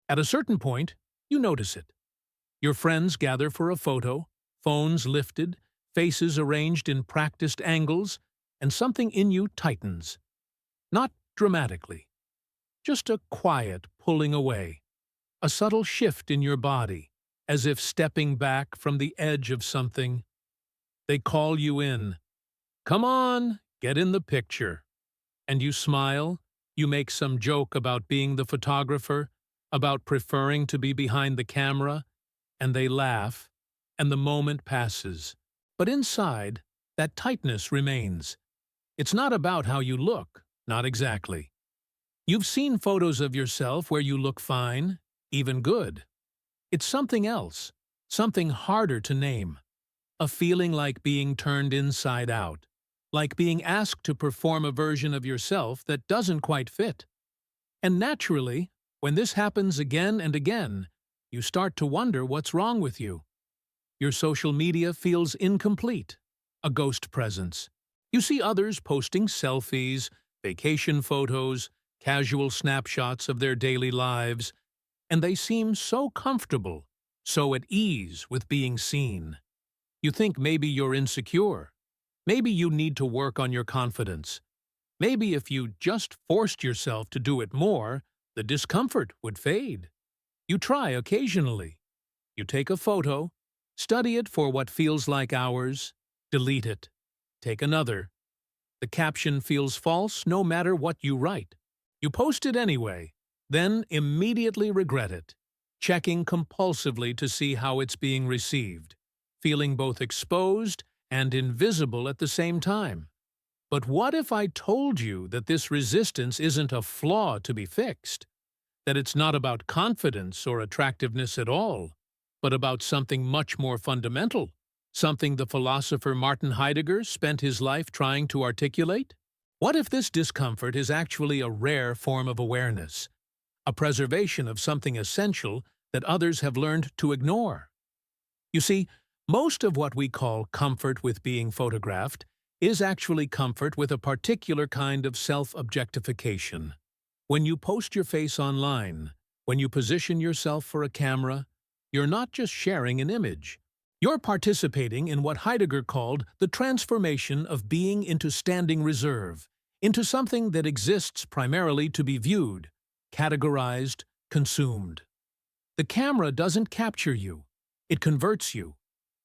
At a certain point, you notice it. Your friends gather for a photo, phones lifted, faces arranged in practiced angles, and something in you tightens. Not dramatically, just a quiet pulling away, a subtle shift in your body, as if stepping back from the edge of something. They call you in. Come on, get in the picture. And you smile, you make some joke about being the photographer, about preferring to be behind the camera, and they laugh, and the moment passes. But inside, that tightness remains. It's not about how you look, not exactly. You've seen photos of yourself where you look fine, even good. It's something else, something harder to name. A feeling like being turned inside out, like being asked to perform a version of yourself that doesn't quite fit. And naturally, when this happens again and again, you start to wonder what's wrong with you. Your social media feels incomplete, a ghost presence. You see others posting selfies, vacation photos, casual snapshots of their daily lives, and they seem so comfortable, so at ease with being seen. You think maybe you're insecure. Maybe you need to work on your confidence. Maybe if you just forced yourself to do it more, the discomfort would fade. You try occasionally. You take a photo, study it for what feels like hours, delete it. Take another. The caption feels false no matter what you write. You post it anyway, then immediately regret it, checking compulsively to see how it's being received, feeling both exposed and invisible at the same time. But what if I told you that this resistance isn't a flaw to be fixed? That it's not about confidence or attractiveness at all, but about something much more fundamental, something the philosopher Martin Heidegger spent his life trying to articulate? What if this discomfort is actually a rare form of awareness, a preservation of something essential that others have learned to ignore? You see, most of what we call comfort with being photographed is actually comfort with a particular kind of self-objectification. When you post your face online, when you position yourself for a camera, you're not just sharing an image. You're participating in what Heidegger called the transformation of being into standing reserve, into something that exists primarily to be viewed, categorized, consumed. The camera doesn't capture you. It converts you.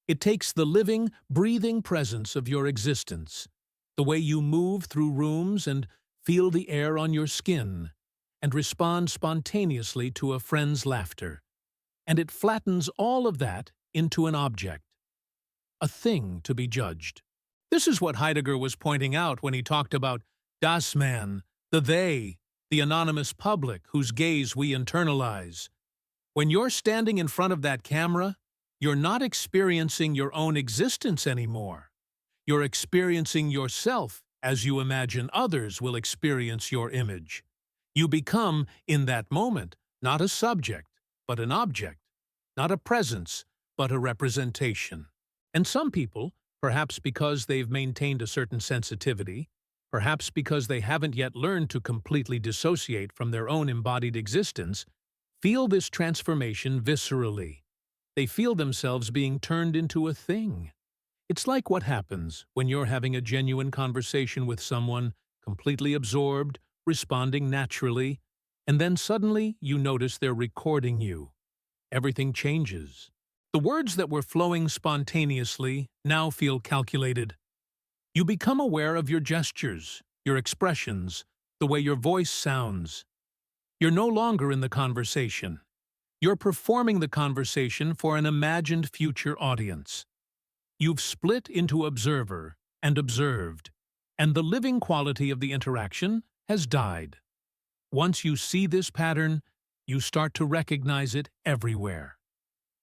It takes the living, breathing presence of your existence, the way you move through rooms and feel the air on your skin, and respond spontaneously to a friend's laughter. And it flattens all of that into an object, a thing to be judged. This is what Heidegger was pointing out when he talked about das Man, the they, the anonymous public whose gaze we internalize. When you're standing in front of that camera, you're not experiencing your own existence anymore. You're experiencing yourself as you imagine others will experience your image. You become, in that moment, not a subject, but an object, not a presence, but a representation. And some people, perhaps because they've maintained a certain sensitivity, perhaps because they haven't yet learned to completely dissociate from their own embodied existence, feel this transformation viscerally. They feel themselves being turned into a thing. It's like what happens when you're having a genuine conversation with someone, completely absorbed, responding naturally, and then suddenly you notice they're recording you. Everything changes. The words that were flowing spontaneously now feel calculated. You become aware of your gestures, your expressions, the way your voice sounds. You're no longer in the conversation. You're performing the conversation for an imagined future audience. You've split into observer and observed, and the living quality of the interaction has died. Once you see this pattern, you start to recognize it everywhere.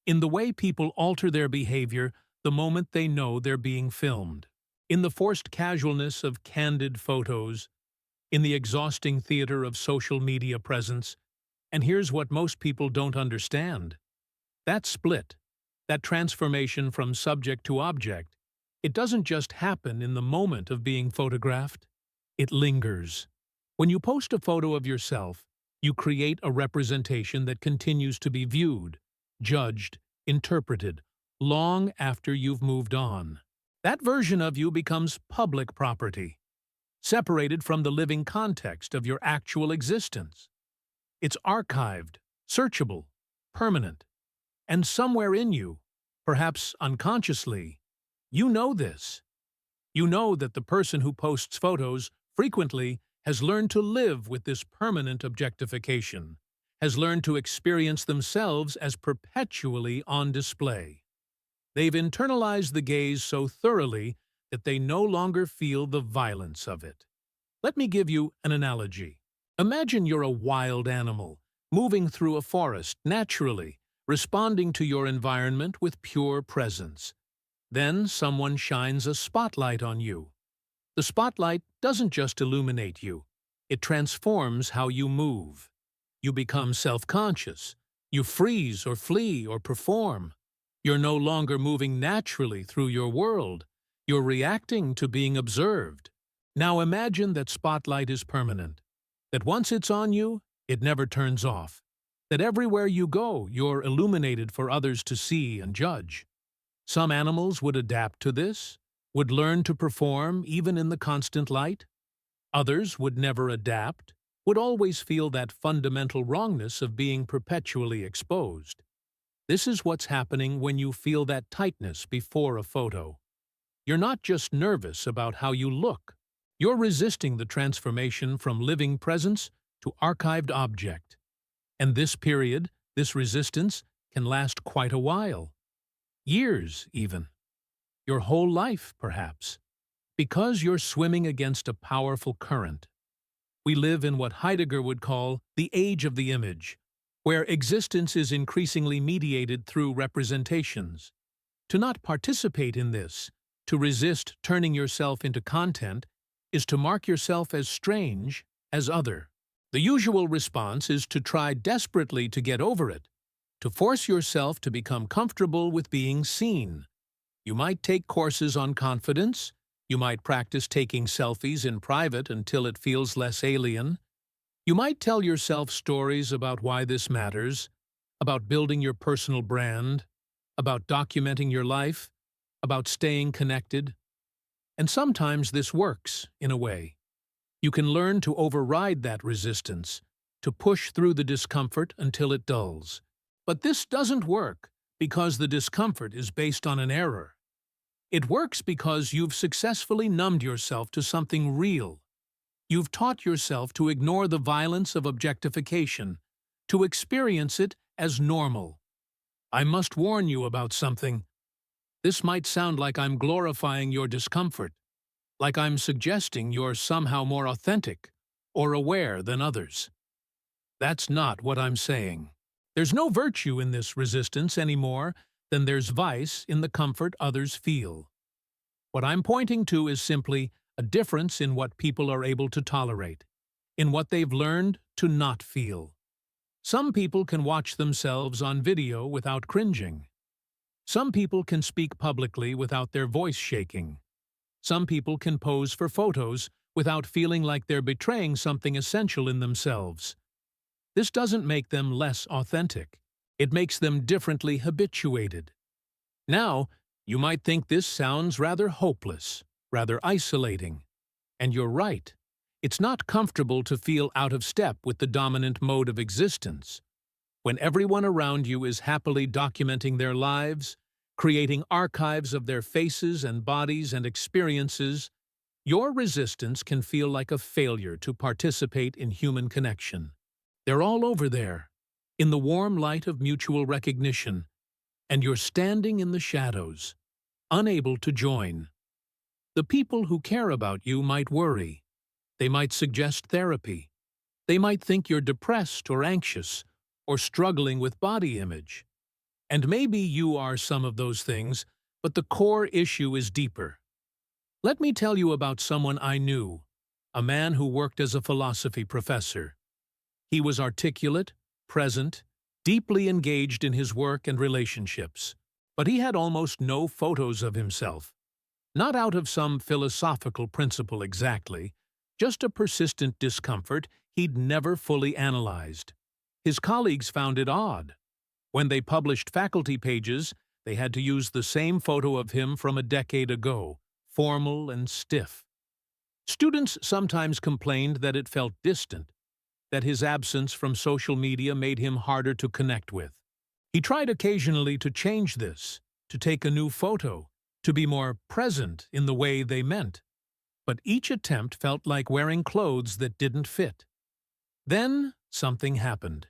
In the way people alter their behavior the moment they know they're being filmed, in the forced casualness of candid photos, in the exhausting theater of social media presence. And here's what most people don't understand. That split, that transformation from subject to object, it doesn't just happen in the moment of being photographed. It lingers. When you post a photo of yourself, You create a representation that continues to be viewed, judged, interpreted, long after you've moved on. That version of you becomes public property, separated from the living context of your actual existence. It's archived, searchable, permanent, and somewhere in you, perhaps unconsciously, you know this. You know that the person who posts photos frequently has learned to live with this permanent objectification, has learned to experience themselves as perpetually on display. They've internalized the gaze so thoroughly that they no longer feel the violence of it. Let me give you an analogy. Imagine you're a wild animal, moving through a forest naturally, responding to your environment with pure presence. Then someone shines a spotlight on you. The spotlight doesn't just illuminate you, it transforms how you move. You become self-conscious. You freeze or flee or perform. You're no longer moving naturally through your world. You're reacting to being observed. Now imagine that spotlight is permanent, that once it's on you, it never turns off, that everywhere you go, you're illuminated for others to see and judge. Some animals would adapt to this, would learn to perform even in the constant light. Others would never adapt, would always feel that fundamental wrongness of being perpetually exposed. This is what's happening when you feel that tightness before a photo. You're not just nervous about how you look. You're resisting the transformation from living presence to archived object. And this period, this resistance, can last quite a while. Years, even. Your whole life, perhaps. Because you're swimming against a powerful current. We live in what Heidegger would call the age of the image, where existence is increasingly mediated through representations. To not participate in this, to resist turning yourself into content, is to mark yourself as strange, as other. The usual response is to try desperately to get over it, to force yourself to become comfortable with being seen. You might take courses on confidence. You might practice taking selfies in private until it feels less alien. You might tell yourself stories about why this matters, about building your personal brand, about documenting your life, about staying connected. And sometimes this works, in a way. You can learn to override that resistance, to push through the discomfort until it dulls. But this doesn't work because the discomfort is based on an error. It works because you've successfully numbed yourself to something real. You've taught yourself to ignore the violence of objectification, to experience it as normal. I must warn you about something. This might sound like I'm glorifying your discomfort, like I'm suggesting you're somehow more authentic or aware than others. That's not what I'm saying. There's no virtue in this resistance any more than there's vice in the comfort others feel. What I'm pointing to is simply a difference in what people are able to tolerate, in what they've learned to not feel. Some people can watch themselves on video without cringing. Some people can speak publicly without their voice shaking. Some people can pose for photos without feeling like they're betraying something essential in themselves. This doesn't make them less authentic. It makes them differently habituated. Now, you might think this sounds rather hopeless, rather isolating. And you're right. It's not comfortable to feel out of step with the dominant mode of existence. When everyone around you is happily documenting their lives, creating archives of their faces and bodies and experiences, your resistance can feel like a failure to participate in human connection. They're all over there, in the warm light of mutual recognition, and you're standing in the shadows, unable to join. The people who care about you might worry. They might suggest therapy. They might think you're depressed or anxious or struggling with body image. And maybe you are some of those things, but the core issue is deeper. Let me tell you about someone I knew, a man who worked as a philosophy professor. He was articulate, present, deeply engaged in his work and relationships, but he had almost no photos of himself. Not out of some philosophical principle exactly, just a persistent discomfort he'd never fully analyzed. His colleagues found it odd. When they published faculty pages, they had to use the same photo of him from a decade ago, formal and stiff. Students sometimes complained that it felt distant, that his absence from social media made him harder to connect with. He tried occasionally to change this, to take a new photo, to be more present in the way they meant. But each attempt felt like wearing clothes that didn't fit. Then something happened.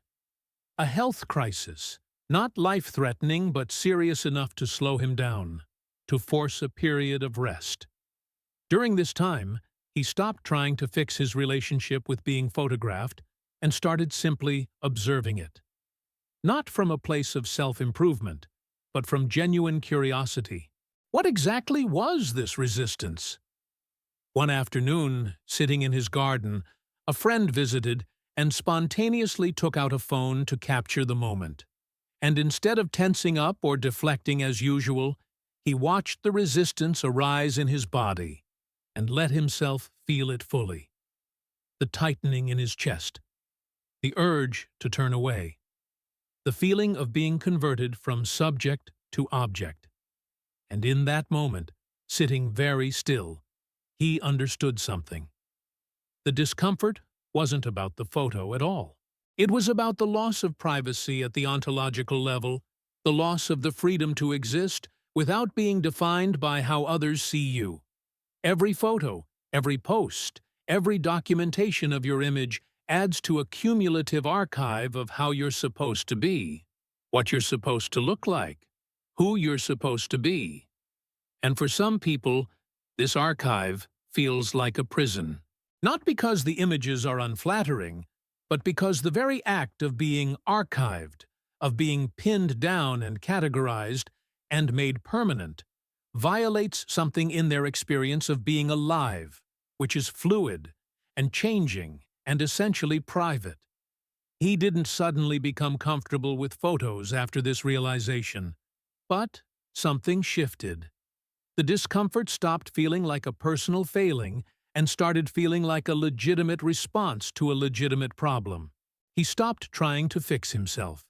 A health crisis, not life-threatening but serious enough to slow him down, to force a period of rest. During this time, he stopped trying to fix his relationship with being photographed and started simply observing it. Not from a place of self-improvement, but from genuine curiosity. What exactly was this resistance? One afternoon, sitting in his garden, a friend visited and spontaneously took out a phone to capture the moment. And instead of tensing up or deflecting as usual, he watched the resistance arise in his body and let himself feel it fully. The tightening in his chest, the urge to turn away, the feeling of being converted from subject to object. And in that moment, sitting very still, he understood something. The discomfort wasn't about the photo at all. It was about the loss of privacy at the ontological level, the loss of the freedom to exist without being defined by how others see you. Every photo, every post, every documentation of your image adds to a cumulative archive of how you're supposed to be, what you're supposed to look like, who you're supposed to be. And for some people, this archive feels like a prison. Not because the images are unflattering, but because the very act of being archived, of being pinned down and categorized and made permanent, violates something in their experience of being alive, which is fluid and changing and essentially private. He didn't suddenly become comfortable with photos after this realization, but something shifted. The discomfort stopped feeling like a personal failing and started feeling like a legitimate response to a legitimate problem. He stopped trying to fix himself.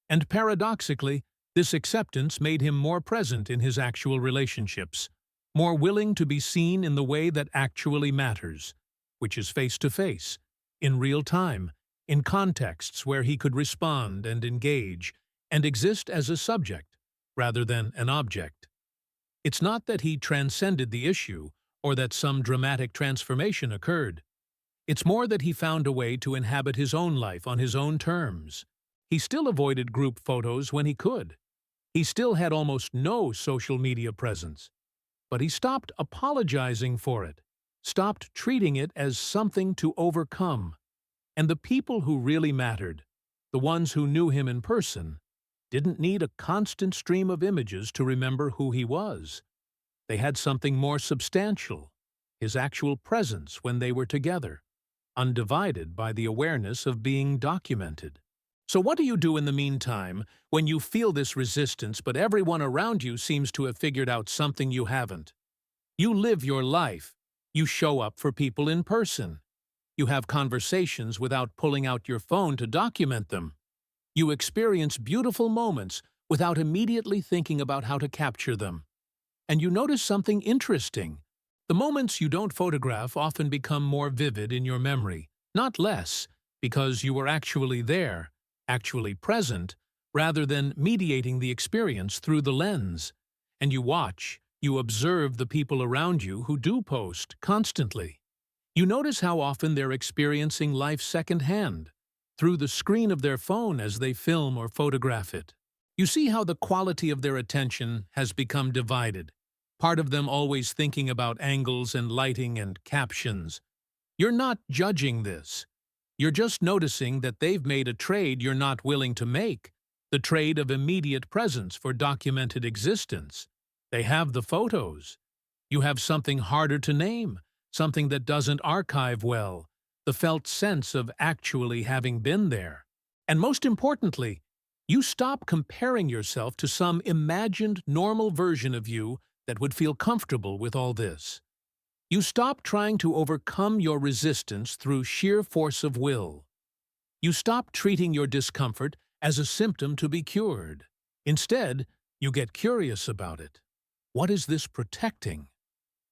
And paradoxically, this acceptance made him more present in his actual relationships, more willing to be seen in the way that actually matters, which is face-to-face, in real time, in contexts where he could respond and engage, and exist as a subject, rather than an object. It's not that he transcended the issue, or that some dramatic transformation occurred. It's more that he found a way to inhabit his own life on his own terms. He still avoided group photos when he could. He still had almost no social media presence. But he stopped apologizing for it, stopped treating it as something to overcome. And the people who really mattered, the ones who knew him in person, didn't need a constant stream of images to remember who he was. They had something more substantial, his actual presence when they were together, undivided by the awareness of being documented. So what do you do in the meantime when you feel this resistance but everyone around you seems to have figured out something you haven't? You live your life. You show up for people in person. You have conversations without pulling out your phone to document them. You experience beautiful moments without immediately thinking about how to capture them. And you notice something interesting. The moments you don't photograph often become more vivid in your memory, not less, because you were actually there, actually present, rather than mediating the experience through the lens. And you watch, you observe the people around you who do post constantly. You notice how often they're experiencing life secondhand, through the screen of their phone as they film or photograph it. You see how the quality of their attention has become divided, part of them always thinking about angles and lighting and captions. You're not judging this. You're just noticing that they've made a trade you're not willing to make, the trade of immediate presence for documented existence. They have the photos. You have something harder to name, something that doesn't archive well, the felt sense of actually having been there. And most importantly, you stop comparing yourself to some imagined normal version of you that would feel comfortable with all this. You stop trying to overcome your resistance through sheer force of will. You stop treating your discomfort as a symptom to be cured. Instead, you get curious about it. What is this protecting?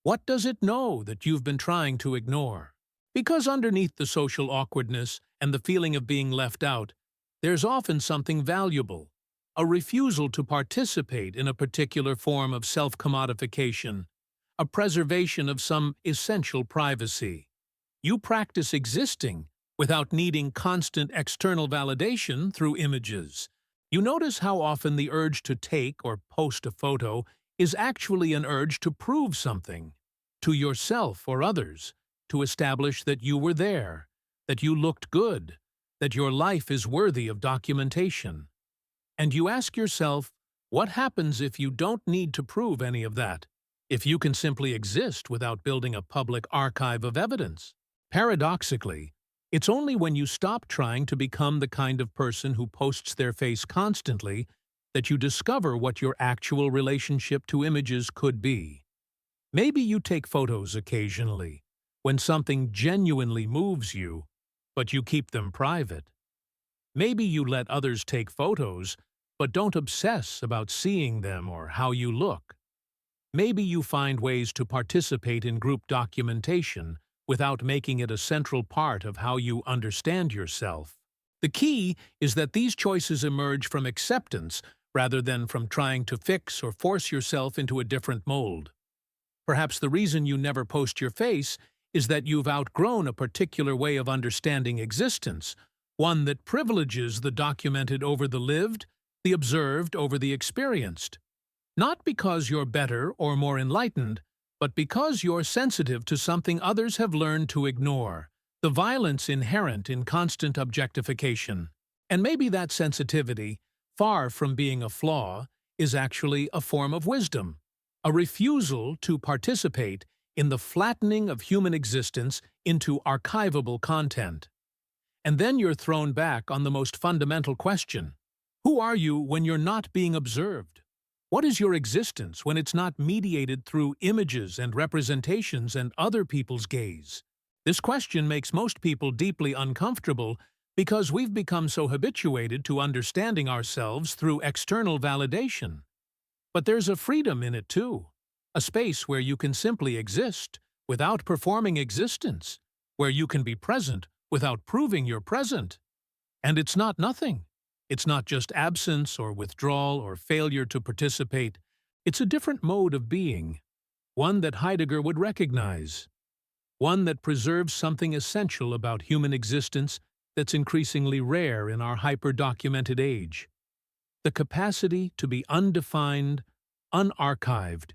What does it know that you've been trying to ignore? Because underneath the social awkwardness and the feeling of being left out, there's often something valuable, a refusal to participate in a particular form of self-commodification, a preservation of some essential privacy. You practice existing without needing constant external validation through images. You notice how often the urge to take or post a photo is actually an urge to prove something, to yourself or others, to establish that you were there, that you looked good, that your life is worthy of documentation. And you ask yourself, what happens if you don't need to prove any of that? If you can simply exist without building a public archive of evidence? Paradoxically, it's only when you stop trying to become the kind of person who posts their face constantly that you discover what your actual relationship to images could be. Maybe you take photos occasionally, when something genuinely moves you, but you keep them private. Maybe you let others take photos, but don't obsess about seeing them or how you look. Maybe you find ways to participate in group documentation without making it a central part of how you understand yourself. The key is that these choices emerge from acceptance rather than from trying to fix or force yourself into a different mold. Perhaps the reason you never post your face is that you've outgrown a particular way of understanding existence, one that privileges the documented over the lived, the observed over the experienced. Not because you're better or more enlightened, but because you're sensitive to something others have learned to ignore, the violence inherent in constant objectification. And maybe that sensitivity, far from being a flaw, is actually a form of wisdom, a refusal to participate in the flattening of human existence into archivable content. And then you're thrown back on the most fundamental question. Who are you when you're not being observed? What is your existence when it's not mediated through images and representations and other people's gaze? This question makes most people deeply uncomfortable because we've become so habituated to understanding ourselves through external validation. But there's a freedom in it too, a space where you can simply exist without performing existence, where you can be present without proving you're present. And it's not nothing. It's not just absence or withdrawal or failure to participate. It's a different mode of being, one that Heidegger would recognize, one that preserves something essential about human existence that's increasingly rare in our hyper-documented age: the capacity to be undefined, unarchived,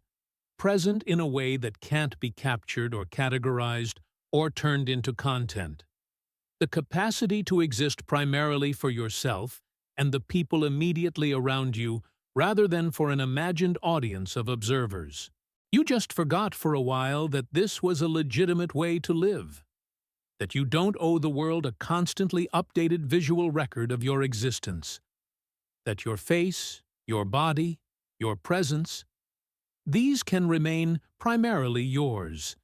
present in a way that can't be captured or categorized or turned into content. The capacity to exist primarily for yourself and the people immediately around you rather than for an imagined audience of observers. You just forgot for a while that this was a legitimate way to live, that you don't owe the world a constantly updated visual record of your existence, that your face, your body, your presence, these can remain primarily yours,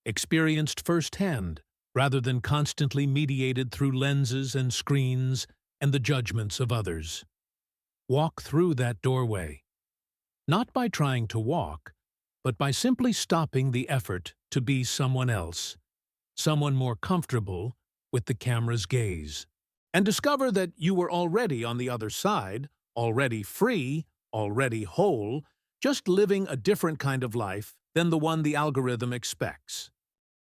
experienced firsthand, rather than constantly mediated through lenses and screens and the judgments of others. Walk through that doorway, not by trying to walk, but by simply stopping the effort to be someone else, someone more comfortable with the camera's gaze. And discover that you were already on the other side, already free, already whole, just living a different kind of life than the one the algorithm expects.